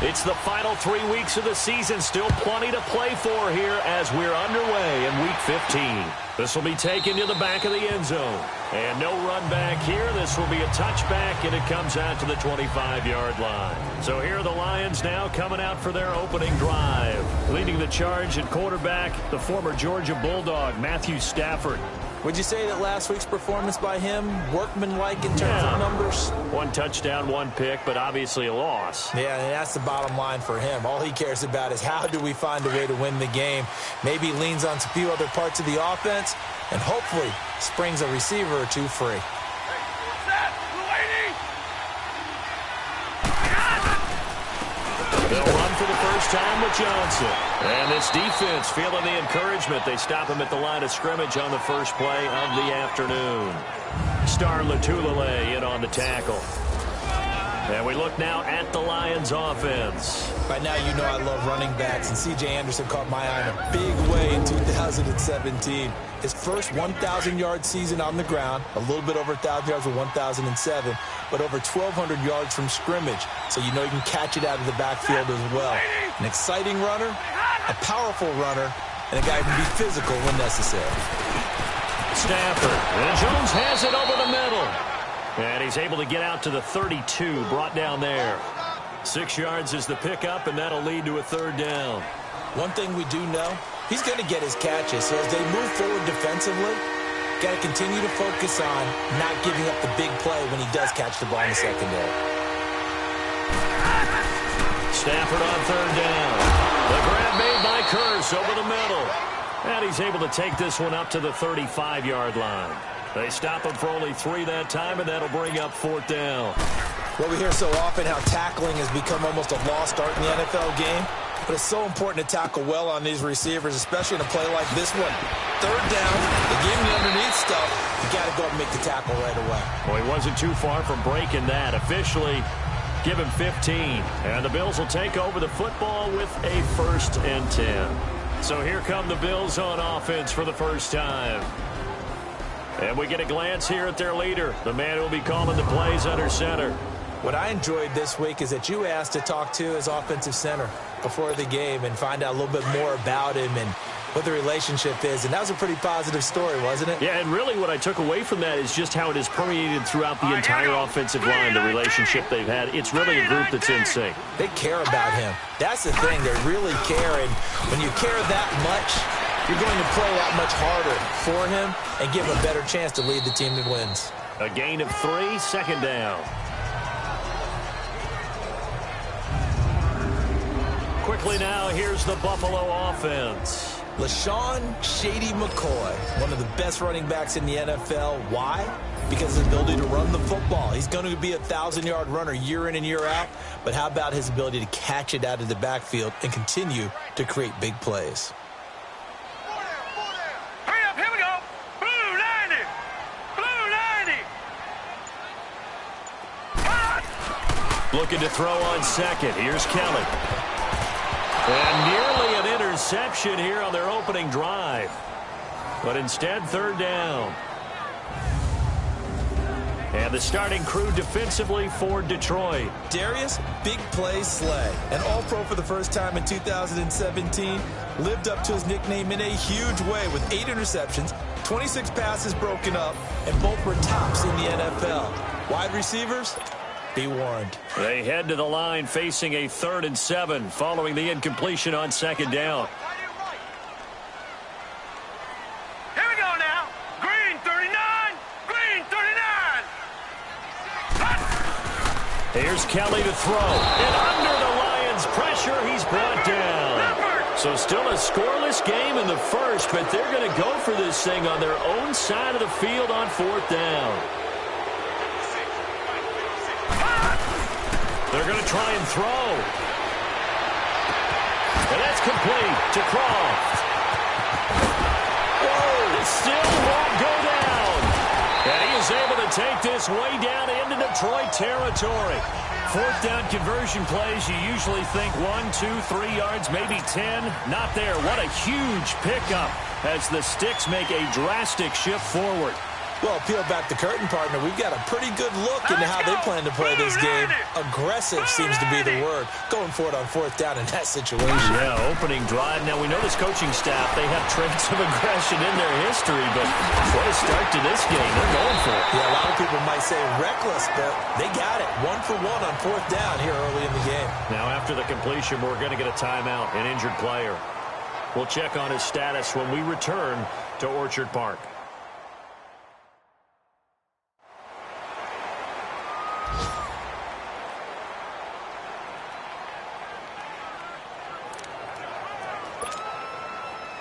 It's the final 3 weeks of the season. Still plenty to play for here as we're underway in Week 15. This will be taken to the back of the end zone. And no run back here. This will be a touchback, and it comes out to the 25-yard line. So here are the Lions now coming out for their opening drive. Leading the charge at quarterback, the former Georgia Bulldog, Matthew Stafford. Would you say that last week's performance by him, workmanlike in terms of numbers? 1 touchdown, 1 pick, but obviously a loss. Yeah, and that's the bottom line for him. All he cares about is how do we find a way to win the game. Maybe leans on a few other parts of the offense, and hopefully springs a receiver or two free. They'll run for the first time with Johnson. And this defense feeling the encouragement. They stop him at the line of scrimmage on the first play of the afternoon. Star Latulele in on the tackle. And we look now at the Lions offense. By now you know I love running backs, and C.J. Anderson caught my eye in a big way in 2017. His first 1,000-yard season on the ground, a little bit over 1,000 yards with 1,007, but over 1,200 yards from scrimmage, so you know you can catch it out of the backfield as well. An exciting runner, a powerful runner, and a guy who can be physical when necessary. Stafford, and Jones has it over the middle. And he's able to get out to the 32, brought down there. 6 yards is the pickup, and that'll lead to a third down. One thing we do know, he's going to get his catches. So as they move forward defensively, got to continue to focus on not giving up the big play when he does catch the ball in the secondary. Stafford on third down. The grab made by Curse over the middle. And he's able to take this one up to the 35-yard line. They stop him for only 3 that time, and that'll bring up fourth down. Well, we hear so often how tackling has become almost a lost art in the NFL game. But it's so important to tackle well on these receivers, especially in a play like this one. Third down, they gave him the underneath stuff. You got to go up and make the tackle right away. Well, he wasn't too far from breaking that. Officially, give him 15. And the Bills will take over the football with a 1st and 10. So here come the Bills on offense for the first time. And we get a glance here at their leader, the man who will be calling the plays under center. What I enjoyed this week is that you asked to talk to his offensive center before the game and find out a little bit more about him and what the relationship is. And that was a pretty positive story, wasn't it? Yeah, and really what I took away from that is just how it has permeated throughout the entire offensive line, the relationship they've had. It's really a group that's in sync. They care about him. That's the thing. They really care. And when you care that much, you're going to play that much harder for him and give him a better chance to lead the team that wins. A gain of 3, second down. Quickly now, here's the Buffalo offense. LaShawn Shady McCoy, one of the best running backs in the NFL. Why? Because of his ability to run the football. He's going to be a 1,000-yard runner year in and year out. But how about his ability to catch it out of the backfield and continue to create big plays? Hurry up, here we go. Blue 90. Blue 90. Looking to throw on second. Here's Kelly. And nearly an interception here on their opening drive. But instead, third down. And the starting crew defensively for Detroit. Darius, big play Slay. An all-pro for the first time in 2017. Lived up to his nickname in a huge way with 8 interceptions, 26 passes broken up, and both were tops in the NFL. Wide receivers? Be warned. They head to the line facing a 3rd and 7 following the incompletion on second down. Here we go now. Green 39. Green 39. Here's Kelly to throw. And under the Lions' pressure, he's brought down. So still a scoreless game in the first, but they're going to go for this thing on their own side of the field on 4th down. They're going to try and throw. And that's complete to Croft. Whoa, it still won't go down. And he is able to take this way down into Detroit territory. 4th down conversion plays, you usually think 1, 2, 3 yards, maybe 10. Not there. What a huge pickup as the Sticks make a drastic shift forward. Well, peel back the curtain, partner. We've got a pretty good look into how they plan to play this game. Aggressive seems to be the word. Going for it on fourth down in that situation. Yeah, opening drive. Now, we know this coaching staff, they have traits of aggression in their history, but what a start to this game. They're going for it. Yeah, a lot of people might say reckless, but they got it. 1 for 1 on fourth down here early in the game. Now, after the completion, we're going to get a timeout, an injured player. We'll check on his status when we return to Orchard Park.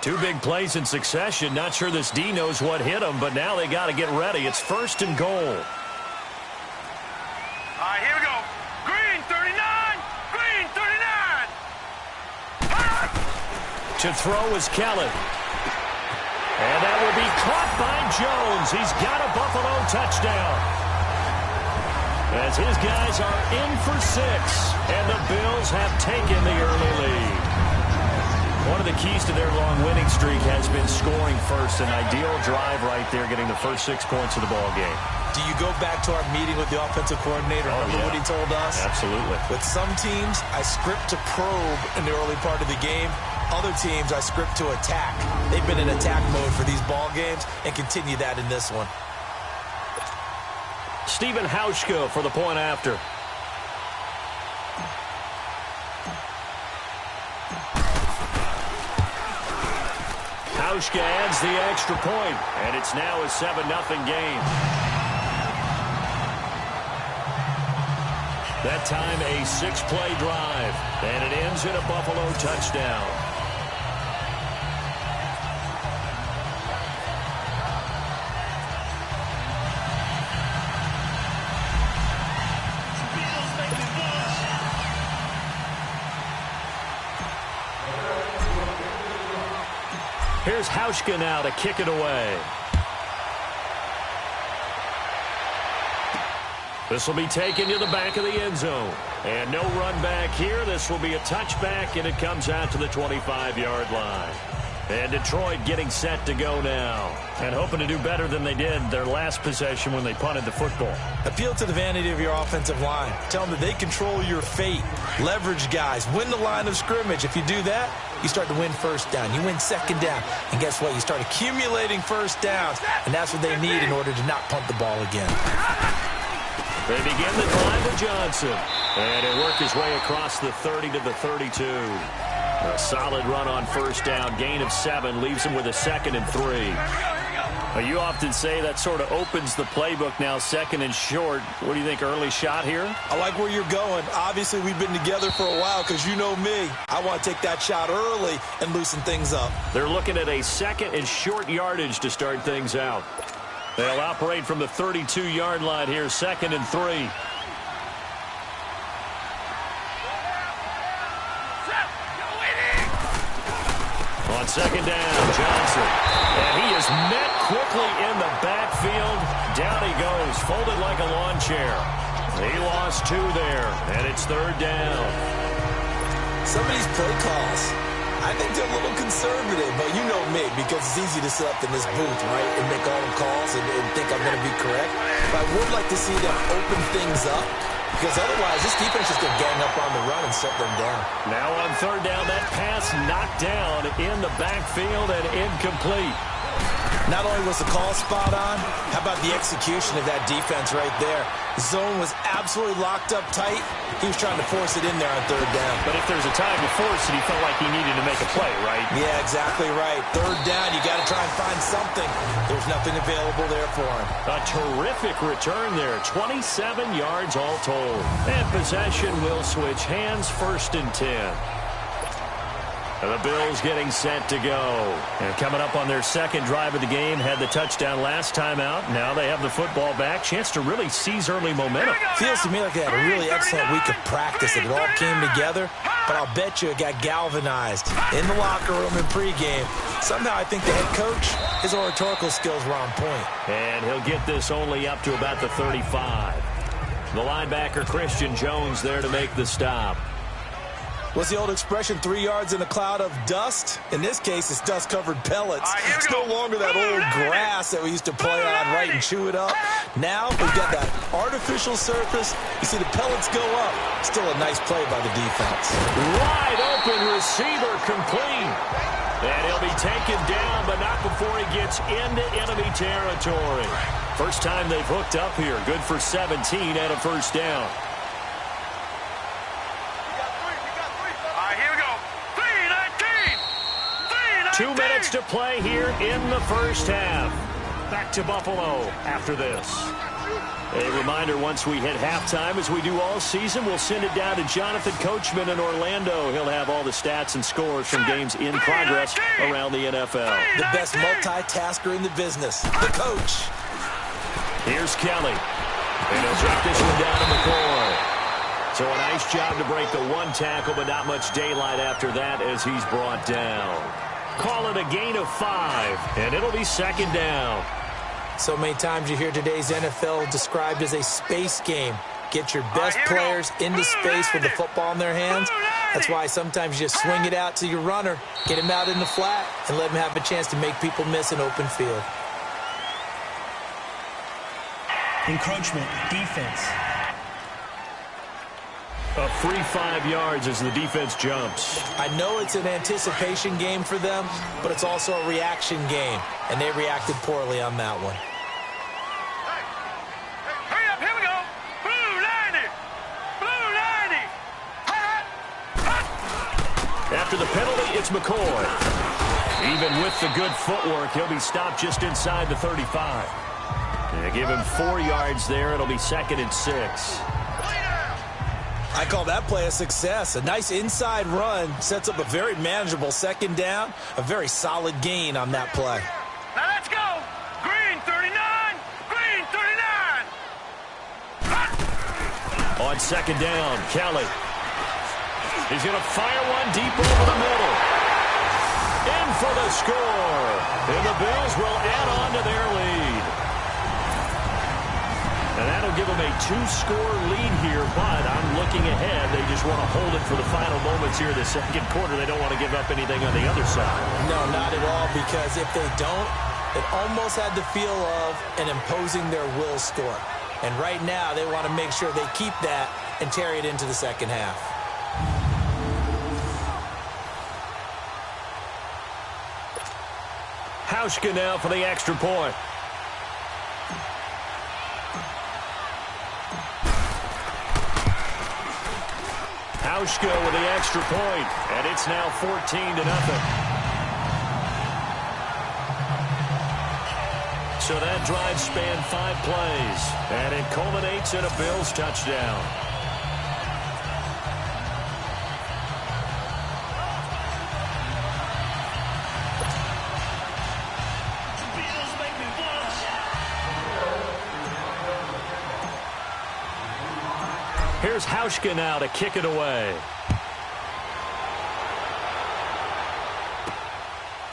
Two big plays in succession. Not sure this D knows what hit him, but now they got to get ready. It's 1st and goal. All right, here we go. Green 39. Green 39. To throw is Kelly. And that will be caught by Jones. He's got a Buffalo touchdown. As his guys are in for 6, and the Bills have taken the early lead. One of the keys to their long winning streak has been scoring first. An ideal drive right there, getting the first 6 points of the ball game. Do you go back to our meeting with the offensive coordinator? Remember what he told us? Absolutely. With some teams, I script to probe in the early part of the game. Other teams, I script to attack. They've been in attack mode for these ball games and continue that in this one. Stephen Hauschka for the point after. Hauschka adds the extra point, and it's now a 7-0 game. That time a 6-play drive, and it ends in a Buffalo touchdown. Here's Hauschka now to kick it away. This will be taken to the back of the end zone. And no run back here. This will be a touchback, and it comes out to the 25-yard line. And Detroit getting set to go now. And hoping to do better than they did their last possession when they punted the football. Appeal to the vanity of your offensive line. Tell them that they control your fate. Leverage guys. Win the line of scrimmage. If you do that, you start to win first down. You win second down. And guess what? You start accumulating first downs. And that's what they need in order to not punt the ball again. They begin the drive with Johnson. And it worked his way across the 30 to the 32. A solid run on first down. Gain of 7 leaves him with a 2nd and 3. Now, you often say that sort of opens the playbook now, 2nd and short. What do you think, early shot here? I like where you're going. Obviously, we've been together for a while because you know me. I want to take that shot early and loosen things up. They're looking at a 2nd and short yardage to start things out. They'll operate from the 32-yard line here, 2nd and 3. On second down, Johnson. And he is met quickly in the backfield. Down he goes, folded like a lawn chair. He lost 2 there, and it's 3rd down. Some of these play calls, I think they're a little conservative, but you know me, because it's easy to sit up in this booth, right, and make all the calls and think I'm going to be correct. But I would like to see them open things up, because otherwise this defense is going to gang up on the run and shut them down. Now on 3rd down, that pass knocked down in the backfield and incomplete. Not only was the call spot on, how about the execution of that defense right there? The zone was absolutely locked up tight. He was trying to force it in there on 3rd down. But if there's a time to force it, he felt like he needed to make a play, right? Yeah, exactly right. 3rd down, you got to try and find something. There's nothing available there for him. A terrific return there. 27 yards all told. And possession will switch hands, 1st and 10. And the Bills getting set to go. And coming up on their 2nd drive of the game, had the touchdown last time out. Now they have the football back. Chance to really seize early momentum. Feels to me like they had a really excellent week of practice. It all came together, but I'll bet you it got galvanized in the locker room in pregame. Somehow I think the head coach, his oratorical skills were on point. And he'll get this only up to about the 35. The linebacker, Christian Jones, there to make the stop. What's the old expression, 3 yards in a cloud of dust? In this case, it's dust-covered pellets. It's no longer that old grass that we used to play on, right, and chew it up. Now we've got that artificial surface. You see the pellets go up. Still a nice play by the defense. Wide open receiver complete. And he'll be taken down, but not before he gets into enemy territory. First time they've hooked up here. Good for 17 and a first down. 2 minutes to play here in the first half. Back to Buffalo after this. A reminder, once we hit halftime, as we do all season, we'll send it down to Jonathan Coachman in Orlando. He'll have all the stats and scores from games in progress around the NFL. The best multitasker in the business, the coach. Here's Kelly. And he'll drop this one down to McCoy. So a nice job to break the one tackle, but not much daylight after that as he's brought down. Call it a gain of 5, and it'll be second down. So many times you hear today's NFL described as a space game. Get your best players into space with the football in their hands. That's why sometimes you just swing it out to your runner, get him out in the flat, and let him have a chance to make people miss an open field. Encroachment, defense. A free 5 yards as the defense jumps. I know it's an anticipation game for them, but it's also a reaction game, and they reacted poorly on that one. Hurry up, here we go. Blue 90. Blue 90. After the penalty, it's McCoy. Even with the good footwork, he'll be stopped just inside the 35. They give him 4 yards there. It'll be second and 6. I call that play a success. A nice inside run sets up a very manageable second down. A very solid gain on that play. Now let's go. Green 39. Green 39. On second down, Kelly. He's going to fire one deep over the middle. In for the score. And the Bills will add on to their lead. And that'll give them a 2-score lead here, but I'm looking ahead. They just want to hold it for the final moments here in the second quarter. They don't want to give up anything on the other side. No, not at all, because if they don't, it almost had the feel of an imposing their will score. And right now, they want to make sure they keep that and carry it into the second half. Hauschka now for the extra point. Hauschka with the extra point, and it's now 14-0. So that drive spanned 5 plays, and it culminates in a Bills touchdown. Here's Hauschka now to kick it away.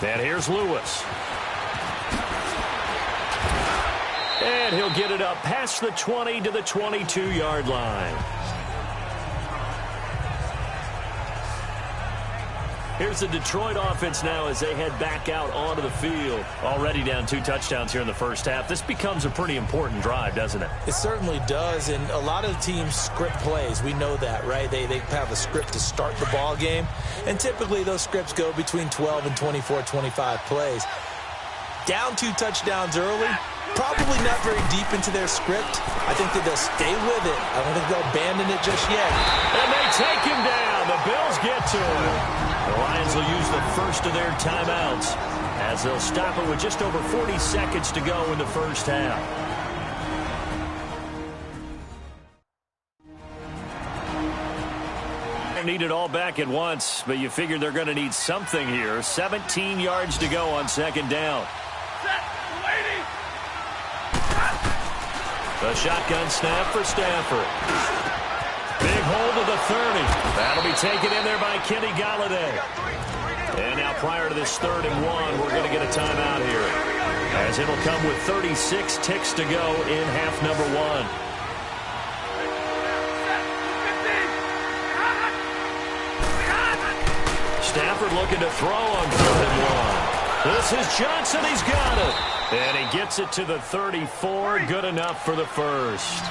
And here's Lewis. And he'll get it up past the 20 to the 22-yard line. Here's the Detroit offense now as they head back out onto the field. Already down 2 touchdowns here in the first half. This becomes a pretty important drive, doesn't it? It certainly does, and a lot of teams script plays. We know that, right? They have a script to start the ball game, and typically those scripts go between 12 and 24, 25 plays. Down 2 touchdowns early, probably not very deep into their script. I think that they'll stay with it. I don't think they'll abandon it just yet. And they take him down. The Bills get to him. The Lions will use the first of their timeouts as they'll stop it with just over 40 seconds to go in the first half. They need it all back at once, but you figure they're going to need something here. 17 yards to go on second down. The shotgun snap for Stafford. Big hold of the 30. That'll be taken in there by Kenny Galladay. And now prior to this 3rd and 1, we're going to get a timeout here, as it'll come with 36 ticks to go in half number 1. Stafford looking to throw on 3rd and 1. This is Johnson. He's got it. And he gets it to the 34. Good enough for the first.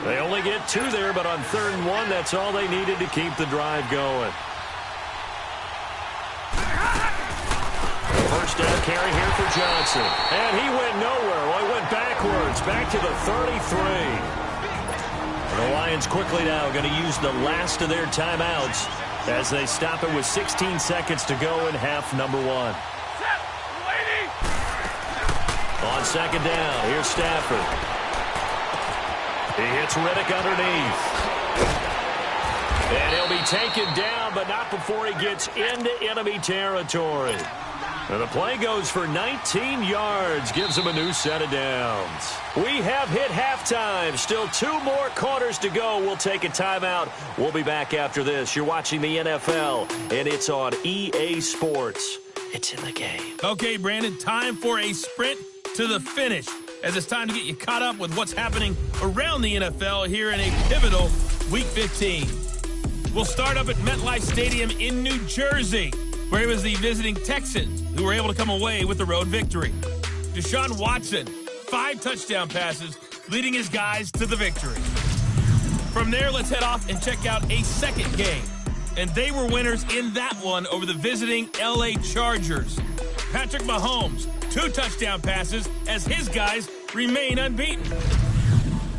They only get 2 there, but on 3rd and 1, that's all they needed to keep the drive going. First down carry here for Johnson. And he went nowhere. Well, he went backwards, back to the 33. The Lions quickly now going to use the last of their timeouts as they stop it with 16 seconds to go in half number 1. On 2nd down, here's Stafford. He hits Riddick underneath. And he'll be taken down, but not before he gets into enemy territory. And the play goes for 19 yards, gives him a new set of downs. We have hit halftime. Still 2 more quarters to go. We'll take a timeout. We'll be back after this. You're watching the NFL, and it's on EA Sports. It's in the game. Okay, Brandon, time for a sprint to the finish, as it's time to get you caught up with what's happening around the NFL here in a pivotal Week 15. We'll start up at MetLife Stadium in New Jersey, where it was the visiting Texans who were able to come away with the road victory. Deshaun Watson, 5 touchdown passes, leading his guys to the victory. From there, let's head off and check out a second game. And they were winners in that one over the visiting LA Chargers. Patrick Mahomes, 2 touchdown passes as his guys remain unbeaten.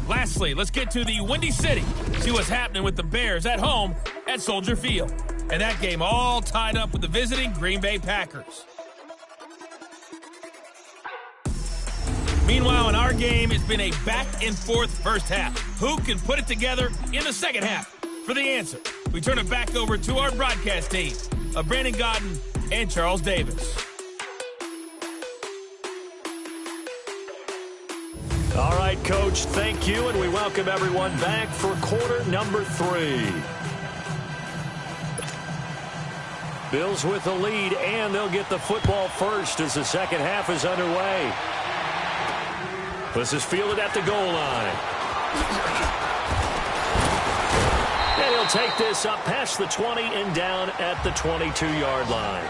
Lastly, let's get to the Windy City, see what's happening with the Bears at home at Soldier Field. And that game all tied up with the visiting Green Bay Packers. Meanwhile, in our game, it's been a back-and-forth first half. Who can put it together in the second half? For the answer, we turn it back over to our broadcast team of Brandon Godden and Charles Davis. All right, Coach, thank you, and we welcome everyone back for quarter number 3. Bills with the lead, and they'll get the football first as the second half is underway. This is fielded at the goal line. And he'll take this up past the 20 and down at the 22-yard line.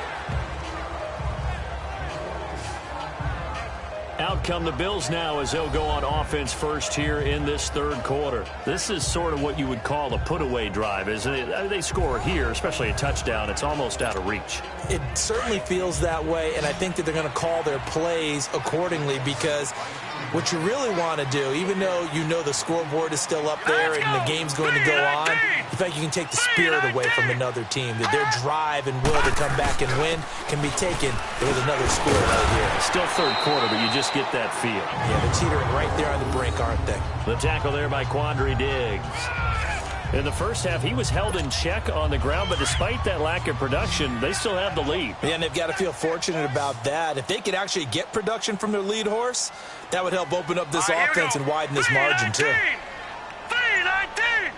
Out come the Bills now as they'll go on offense first here in this 3rd quarter. This is sort of what you would call a put-away drive, isn't it? They score here, especially a touchdown. It's almost out of reach. It certainly feels that way, and I think that they're going to call their plays accordingly, because what you really want to do, even though you know the scoreboard is still up there and the game's going to go on, in fact, you can take the spirit away from another team. That their drive and will to come back and win can be taken with another score right here. Still 3rd quarter, but you just get that feel. Yeah, they're teetering right there on the brink, aren't they? The tackle there by Quandre Diggs. In the first half, he was held in check on the ground, but despite that lack of production, they still have the lead. Yeah, and they've got to feel fortunate about that. If they could actually get production from their lead horse, that would help open up this offense and widen this margin, too. 3-19.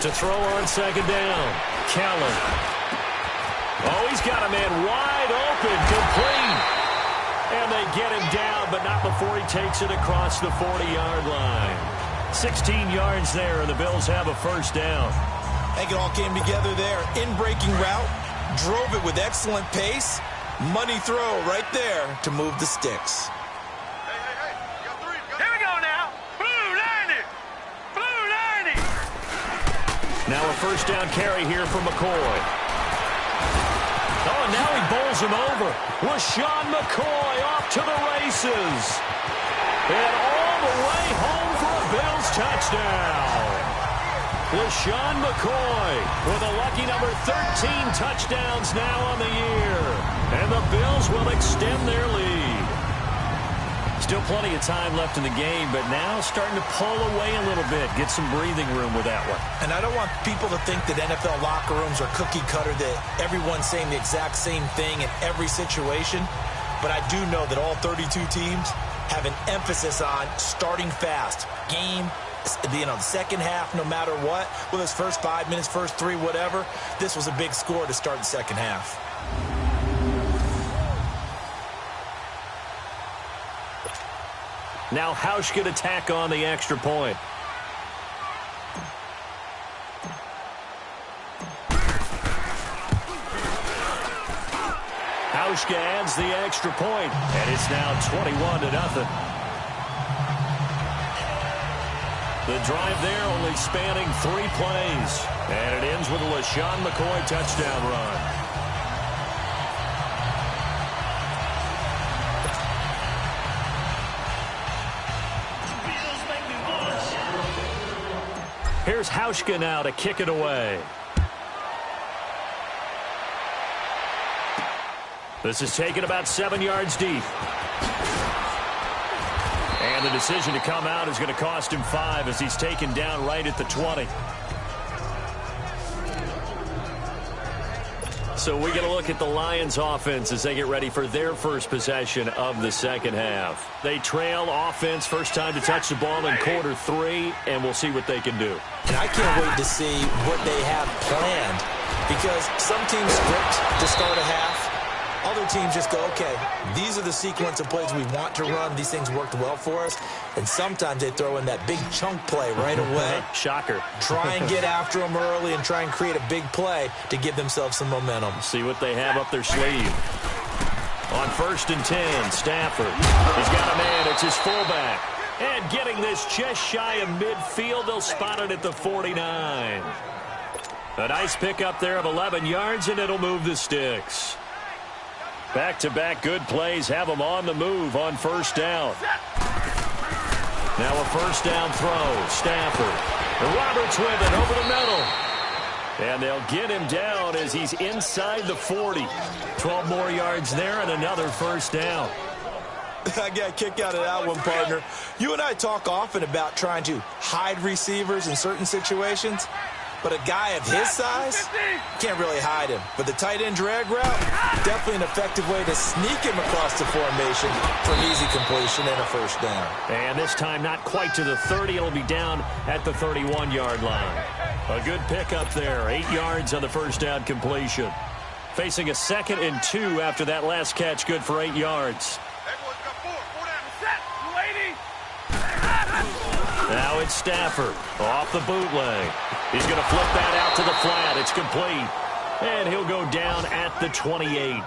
To throw on 2nd down, Kellen. Oh, he's got a man wide open, complete. And they get him down, but not before he takes it across the 40-yard line. 16 yards there, and the Bills have a first down. I think it all came together there. In-breaking route, drove it with excellent pace. Money throw right there to move the sticks. Here we go now. Blue 90. Blue 90. Now a first down carry here for McCoy. Oh, and now he bowls him over. LaShawn McCoy off to the races. And all the way home for a Bills touchdown. LaShawn McCoy with a lucky number 13 touchdowns now on the year. And the Bills will extend their lead. Still plenty of time left in the game, but now starting to pull away a little bit. Get some breathing room with that one. And I don't want people to think that NFL locker rooms are cookie cutter, that everyone's saying the exact same thing in every situation. But I do know that all 32 teams have an emphasis on starting fast. Game, the second half, no matter what, whether it's first 5 minutes, first 3, whatever, this was a big score to start the second half. Now Hausch could attack on the extra point. Hauschka adds the extra point, and it's now 21-0. The drive there only spanning 3 plays, and it ends with a LaShawn McCoy touchdown run. Here's Hauschka now to kick it away. This is taken about 7 yards deep. And the decision to come out is going to cost him 5 as he's taken down right at the 20. So we get a look at the Lions offense as they get ready for their first possession of the second half. They trail offense, first time to touch the ball in quarter 3, and we'll see what they can do. And I can't wait to see what they have planned, because some teams script to start a half. Other teams just go, okay, these are the sequence of plays we want to run. These things worked well for us. And sometimes they throw in that big chunk play right away. Shocker. Try and get after them early and try and create a big play to give themselves some momentum. See what they have up their sleeve. On 1st and 10, Stafford. He's got a man. It's his fullback. And getting this just shy of midfield, they'll spot it at the 49. A nice pickup there of 11 yards, and it'll move the sticks. Back-to-back good plays have them on the move on 1st down. Now a 1st down throw. Stafford. And Roberts with it over the middle. And they'll get him down as he's inside the 40. 12 more yards there and another 1st down. I got a kick out of that one, partner. You and I talk often about trying to hide receivers in certain situations. But a guy of his size, can't really hide him. But the tight end drag route, definitely an effective way to sneak him across the formation for an easy completion and a 1st down. And this time not quite to the 30. It'll be down at the 31-yard line. A good pickup there. 8 yards on the 1st down completion. Facing a 2nd and 2 after that last catch, good for 8 yards. Now it's Stafford off the bootleg. He's going to flip that out to the flat. It's complete. And he'll go down at the 28.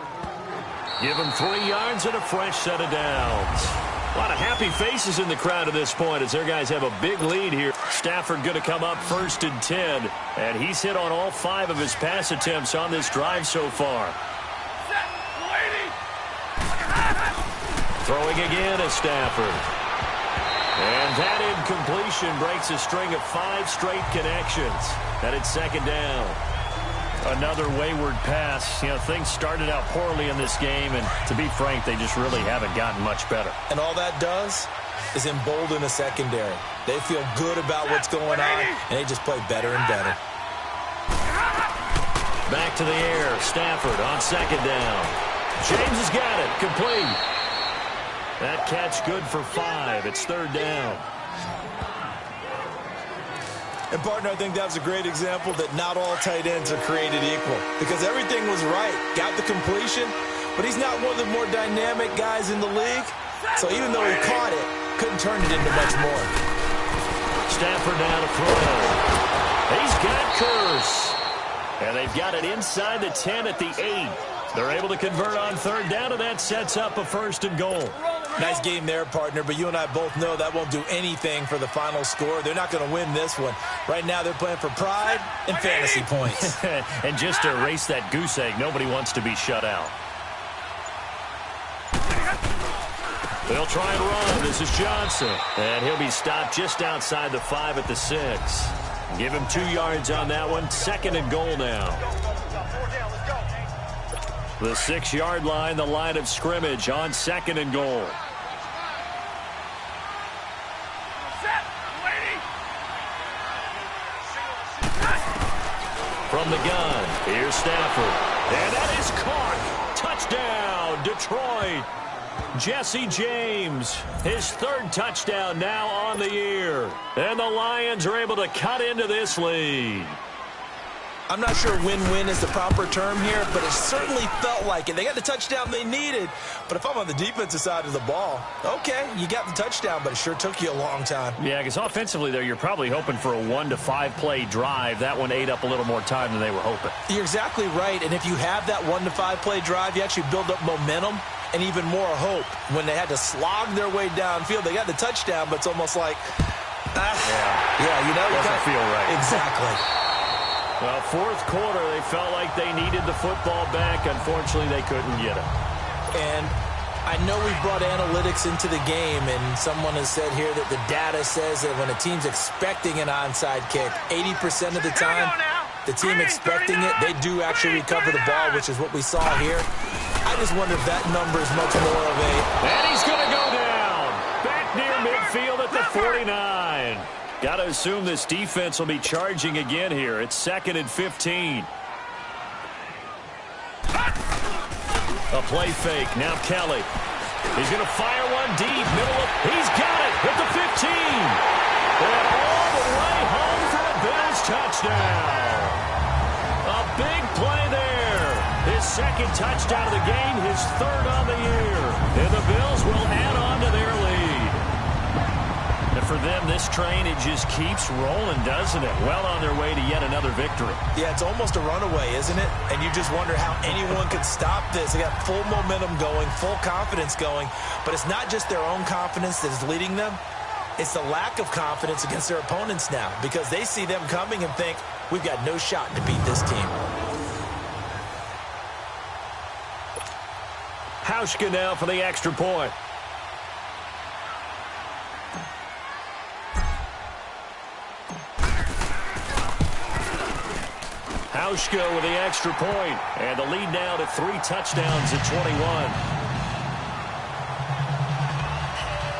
Give him 3 yards and a fresh set of downs. A lot of happy faces in the crowd at this point as their guys have a big lead here. Stafford going to come up 1st and 10. And he's hit on all 5 of his pass attempts on this drive so far. Throwing again is Stafford. And that incompletion breaks a string of 5 straight connections. And it's 2nd down. Another wayward pass. You know, things started out poorly in this game, and to be frank, they just really haven't gotten much better. And all that does is embolden the secondary. They feel good about what's going on, and they just play better and better. Back to the air. Stafford on 2nd down. James has got it. Complete. That catch good for 5. It's 3rd down. And, partner, I think that was a great example that not all tight ends are created equal, because everything was right. Got the completion, but he's not one of the more dynamic guys in the league. So even though he caught it, couldn't turn it into much more. Stafford now to throw. He's got Curse. And they've got it inside the 10 at the 8. They're able to convert on 3rd down, and that sets up a 1st and goal. Nice game there, partner, but you and I both know that won't do anything for the final score. They're not going to win this one. Right now they're playing for pride and fantasy points. And just to erase that goose egg, nobody wants to be shut out. They'll try and run. This is Johnson. And he'll be stopped just outside the 5 at the 6. Give him 2 yards on that one. 2nd and goal now. The 6-yard line, the line of scrimmage on 2nd and goal. From the gun, here's Stafford. And that is caught. Touchdown, Detroit. Jesse James, his 3rd touchdown now on the year. And the Lions are able to cut into this lead. I'm not sure win-win is the proper term here, but it certainly felt like it. They got the touchdown they needed, but if I'm on the defensive side of the ball, okay, you got the touchdown, but it sure took you a long time. Yeah, because offensively there, you're probably hoping for a 1 to 5 play drive. That one ate up a little more time than they were hoping. You're exactly right, and if you have that 1 to 5 play drive, you actually build up momentum and even more hope. When they had to slog their way downfield, they got the touchdown, but it's almost like, yeah, you know, doesn't feel right. Exactly. Well, fourth quarter, they felt like they needed the football back. Unfortunately, they couldn't get it. And I know we brought analytics into the game, and someone has said here that the data says that when a team's expecting an onside kick, 80% of the time, the team expecting it, they do actually recover the ball, which is what we saw here. I just wonder if that number is much more of a... And he's going to go down. Back near midfield at the 49. Got to assume this defense will be charging again here. It's 2nd and 15. A play fake. Now Kelly. He's going to fire one deep. He's got it at the 15. And all the way home for a Bills touchdown. A big play there. His 2nd touchdown of the game, his 3rd on the year. And the Bills will add on to their lead. And for them, this train, it just keeps rolling, doesn't it? Well on their way to yet another victory. Yeah, it's almost a runaway, isn't it? And you just wonder how anyone could stop this. They got full momentum going, full confidence going. But it's not just their own confidence that is leading them. It's the lack of confidence against their opponents now, because they see them coming and think, we've got no shot to beat this team. Hauschka now for the extra point. Hauschka with the extra point, and the lead now to 3 touchdowns at 21.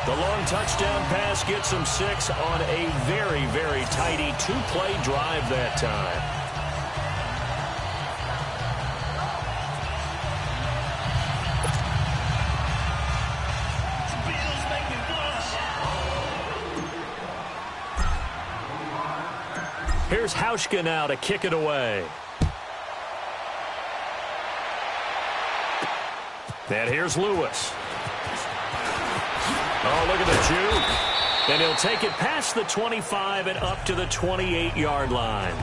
The long touchdown pass gets him 6 on a very, very tidy 2-play drive that time. Here's Hauschka now to kick it away. And here's Lewis. Oh, look at the juke. And he'll take it past the 25 and up to the 28-yard line.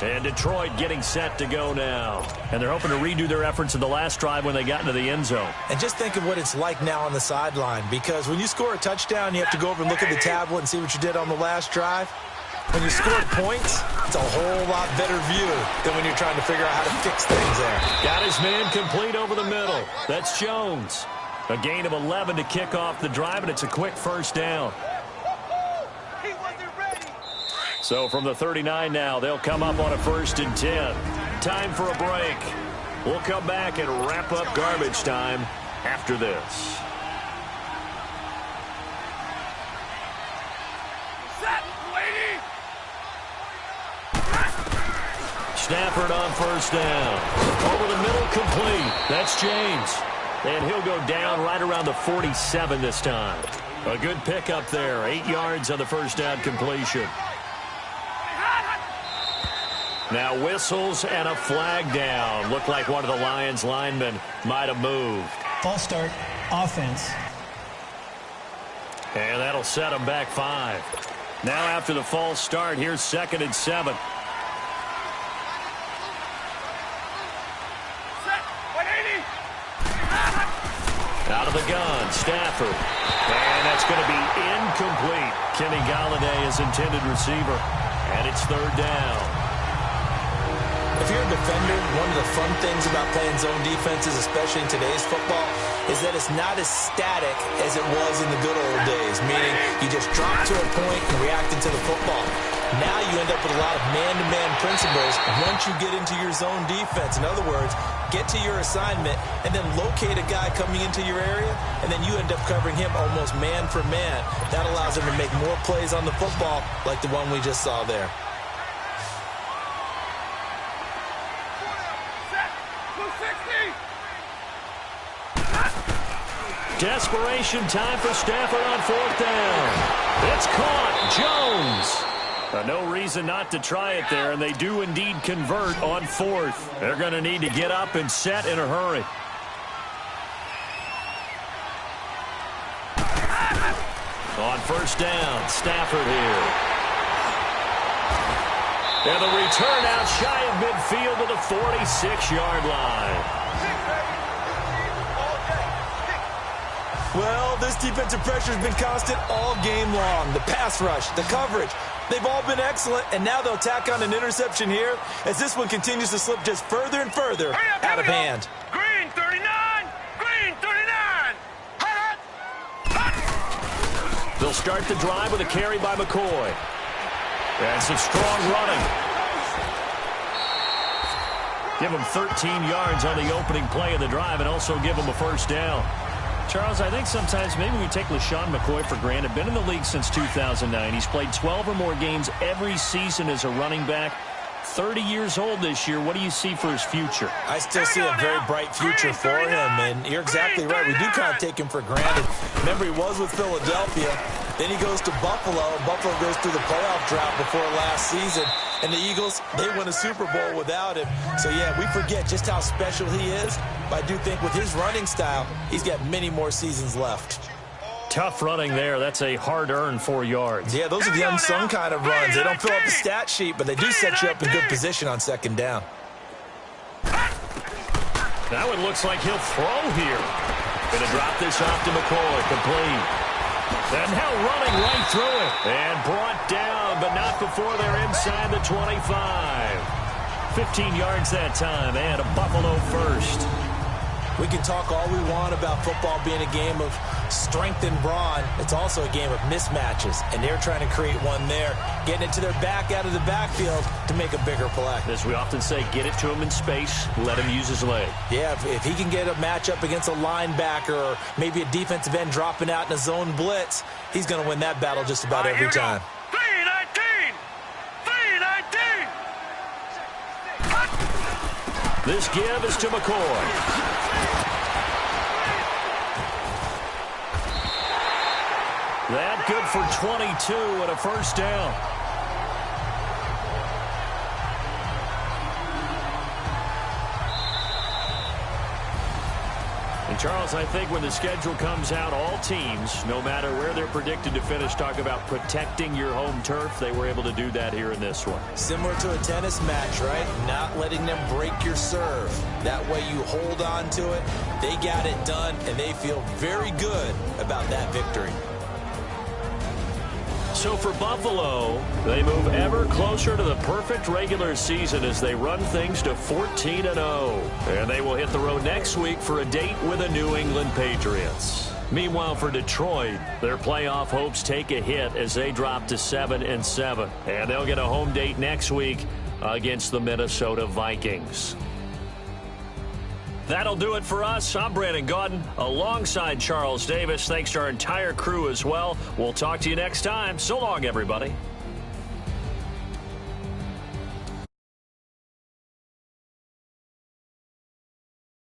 And Detroit getting set to go now. And they're hoping to redo their efforts in the last drive when they got into the end zone. And just think of what it's like now on the sideline, because when you score a touchdown, you have to go over and look at the tablet and see what you did on the last drive. When you score points, it's a whole lot better view than when you're trying to figure out how to fix things there. Got his man complete over the middle. That's Jones. A gain of 11 to kick off the drive, and it's a quick first down. So from the 39 now, they'll come up on a 1st and 10. Time for a break. We'll come back and wrap up garbage time after this. Stafford on 1st down. Over the middle, complete. That's James. And he'll go down right around the 47 this time. A good pickup there. 8 yards on the 1st down completion. Now whistles and a flag down. Looked like one of the Lions linemen might have moved. False start, offense. And that'll set them back 5. Now after the false start, here's 2nd and 7. Out of the gun, Stafford. And that's going to be incomplete. Kenny Golladay is intended receiver. And it's 3rd down. If you're a defender, one of the fun things about playing zone defenses, especially in today's football, is that it's not as static as it was in the good old days, meaning you just drop to a point and react into the football. Now you end up with a lot of man-to-man principles once you get into your zone defense. In other words, get to your assignment and then locate a guy coming into your area, and then you end up covering him almost man for man. That allows him to make more plays on the football like the one we just saw there. Desperation time for Stafford on 4th down. It's caught. Jones. No reason not to try it there, and they do indeed convert on 4th. They're going to need to get up and set in a hurry. On 1st down, Stafford here. And the return out shy of midfield to the 46-yard line. Well, this defensive pressure has been constant all game long. The pass rush, the coverage, they've all been excellent, and now they'll tack on an interception here as this one continues to slip just further and further out of hand. Green 39! Green 39! They'll start the drive with a carry by McCoy. And some strong running. Give them 13 yards on the opening play of the drive and also give them a 1st down. Charles, I think sometimes maybe we take LaShawn McCoy for granted. Been in the league since 2009. He's played 12 or more games every season as a running back. 30 years old this year. What do you see for his future? I still see a very bright future for him, and you're exactly right. We do kind of take him for granted. Remember, he was with Philadelphia. Then he goes to Buffalo. Buffalo goes through the playoff drought before last season. And the Eagles, they win a Super Bowl without him. So, yeah, we forget just how special he is. But I do think with his running style, he's got many more seasons left. Tough running there. That's a hard-earned 4 yards. Yeah, those are the unsung kind of runs. They don't fill up the stat sheet, but they do set you up in good position on 2nd down. Now it looks like he'll throw here. Going to drop this off to McCoy. Complete. And now running right through it. And brought down, but not before they're inside the 25. 15 yards that time, and a Buffalo 1st. We can talk all we want about football being a game of strength and brawn. It's also a game of mismatches, and they're trying to create one there, getting it to their back out of the backfield to make a bigger play. As we often say, get it to him in space, let him use his leg. Yeah, if he can get a matchup against a linebacker or maybe a defensive end dropping out in a zone blitz, he's going to win that battle just about every time. 319! 319! This give is to McCoy. That good for 22 and a 1st down. And Charles, I think when the schedule comes out, all teams, no matter where they're predicted to finish, talk about protecting your home turf. They were able to do that here in this one. Similar to a tennis match, right? Not letting them break your serve. That way you hold on to it. They got it done, and they feel very good about that victory. So for Buffalo, they move ever closer to the perfect regular season as they run things to 14-0. And they will hit the road next week for a date with the New England Patriots. Meanwhile, for Detroit, their playoff hopes take a hit as they drop to 7-7. And they'll get a home date next week against the Minnesota Vikings. That'll do it for us. I'm Brandon Gaudin alongside Charles Davis. Thanks to our entire crew as well. We'll talk to you next time. So long, everybody.